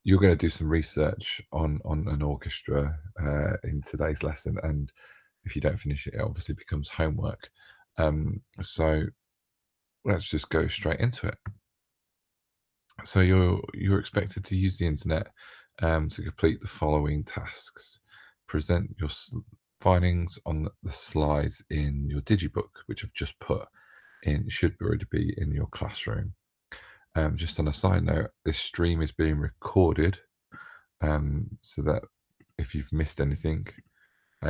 you're going to do some research on an orchestra in today's lesson, and if you don't finish it, it obviously becomes homework. So let's just go straight into it. So you're expected to use the internet to complete the following tasks. Present your findings on the slides in your digibook, which I've just put in, should already be in your classroom. Just on a side note, this stream is being recorded so that if you've missed anything,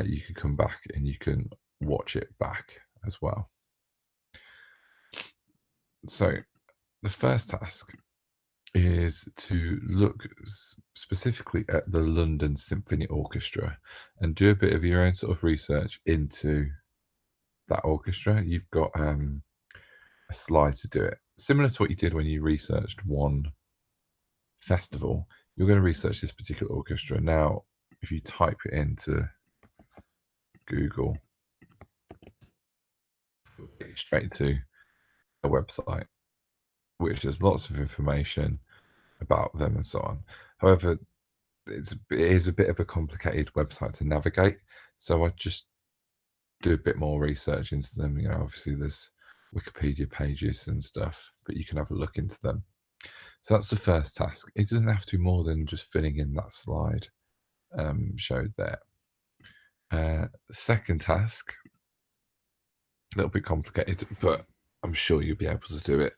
you can come back and you can watch it back as well. So the first task is to look specifically at the London Symphony Orchestra and do a bit of your own sort of research into that orchestra. You've got a slide to do it, similar to what you did when you researched one festival. You're going to research this particular orchestra. Now, if you type it into Google, it'll get you straight to a website, which has lots of information about them and so on. However, it is a bit of a complicated website to navigate, so I just do a bit more research into them. You know, obviously there's Wikipedia pages and stuff, but you can have a look into them. So that's the first task. It doesn't have to be more than just filling in that slide showed there. The second task, a little bit complicated, but I'm sure you'll be able to do it,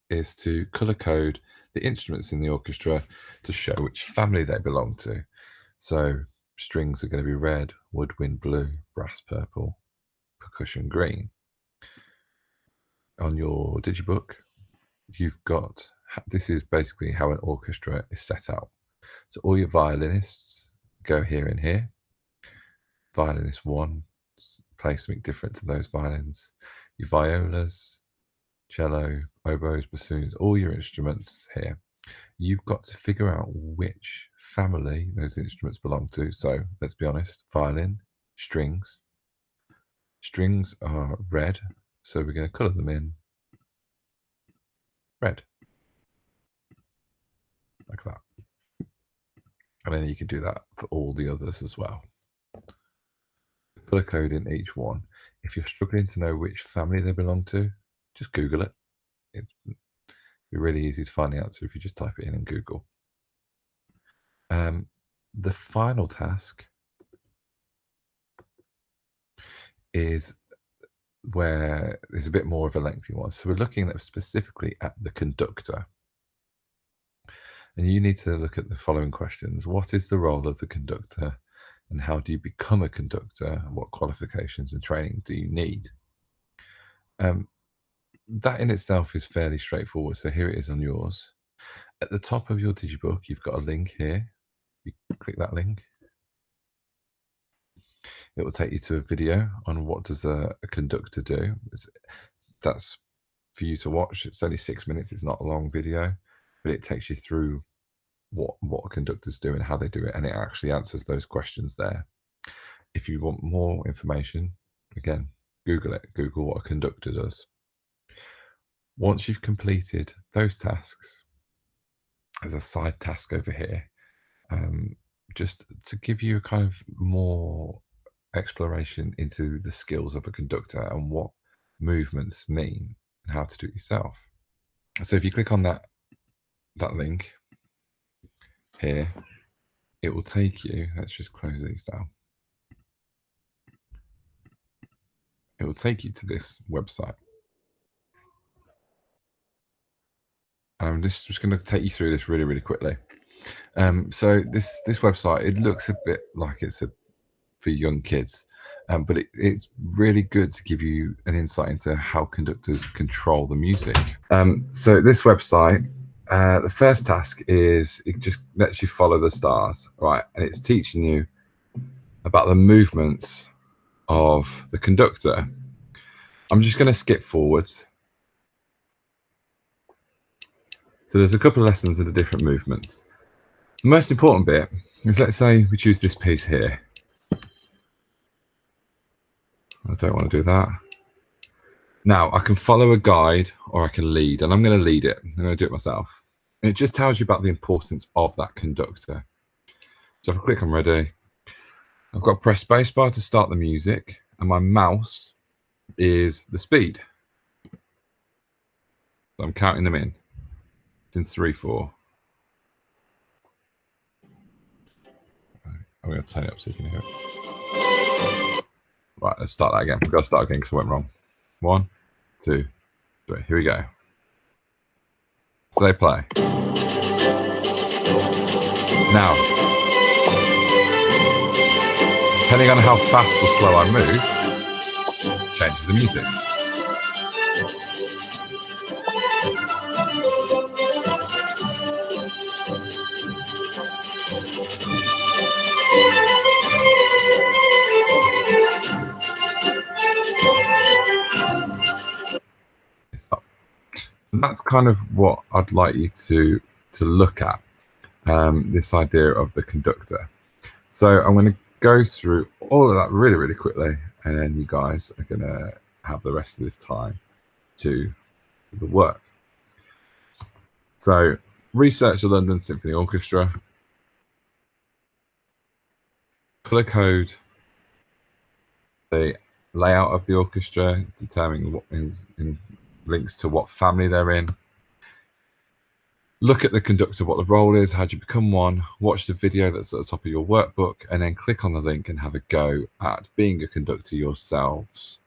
is to color code the instruments in the orchestra to show which family they belong to. So strings are going to be red, woodwind blue, brass purple, percussion green. On your digibook, you've got, this is basically how an orchestra is set out. So all your violinists go here and here. Violinist 1, play something different to those violins. Your violas, cello, oboes, bassoons, all your instruments here. You've got to figure out which family those instruments belong to. So let's be honest, violin, strings. Strings are red, so we're going to colour them in red, like that. And then you can do that for all the others as well. Colour code in each one. If you're struggling to know which family they belong to, just Google it. It'd be really easy to find the answer if you just type it in Google. The final task is where there's a bit more of a lengthy one. So we're looking at specifically at the conductor. And you need to look at the following questions. What is the role of the conductor? And how do you become a conductor? What qualifications and training do you need? That in itself is fairly straightforward. So here it is on yours. At the top of your digibook, you've got a link here. You click that link. It will take you to a video on what does a conductor do. That's for you to watch. It's only 6 minutes. It's not a long video, but it takes you through what conductors do and how they do it, and it actually answers those questions there. If you want more information, again, Google it. Google what a conductor does. Once you've completed those tasks, there's a side task over here, just to give you a kind of more exploration into the skills of a conductor and what movements mean and how to do it yourself. So if you click on that link here, it will take you, let's just close these down. It will take you to this website. I'm just going to take you through this really, really quickly. So this website, it looks a bit like it's for young kids, but it's really good to give you an insight into how conductors control the music. So this website, the first task is it just lets you follow the stars, right? And it's teaching you about the movements of the conductor. I'm just going to skip forwards. So there's a couple of lessons of the different movements. The most important bit is, let's say we choose this piece here. I don't want to do that. Now I can follow a guide or I can lead, and I'm going to lead it. I'm going to do it myself. And it just tells you about the importance of that conductor. So if I click on ready, I've got to press spacebar to start the music, and my mouse is the speed. So I'm counting them in. It's in 3, 4. I'm going to turn it up so you can hear it. Right, let's start that again. We've got to start again because I went wrong. 1, 2, 3. Here we go. So they play. Now, depending on how fast or slow I move, changes the music. And that's kind of what I'd like you to look at, this idea of the conductor. So I'm going to go through all of that really, really quickly, and then you guys are going to have the rest of this time to the work. So research the London Symphony Orchestra, colour code the layout of the orchestra, determining what in links to what family they're in. Look at the conductor, what the role is, how do you become one, watch the video that's at the top of your workbook, and then click on the link and have a go at being a conductor yourselves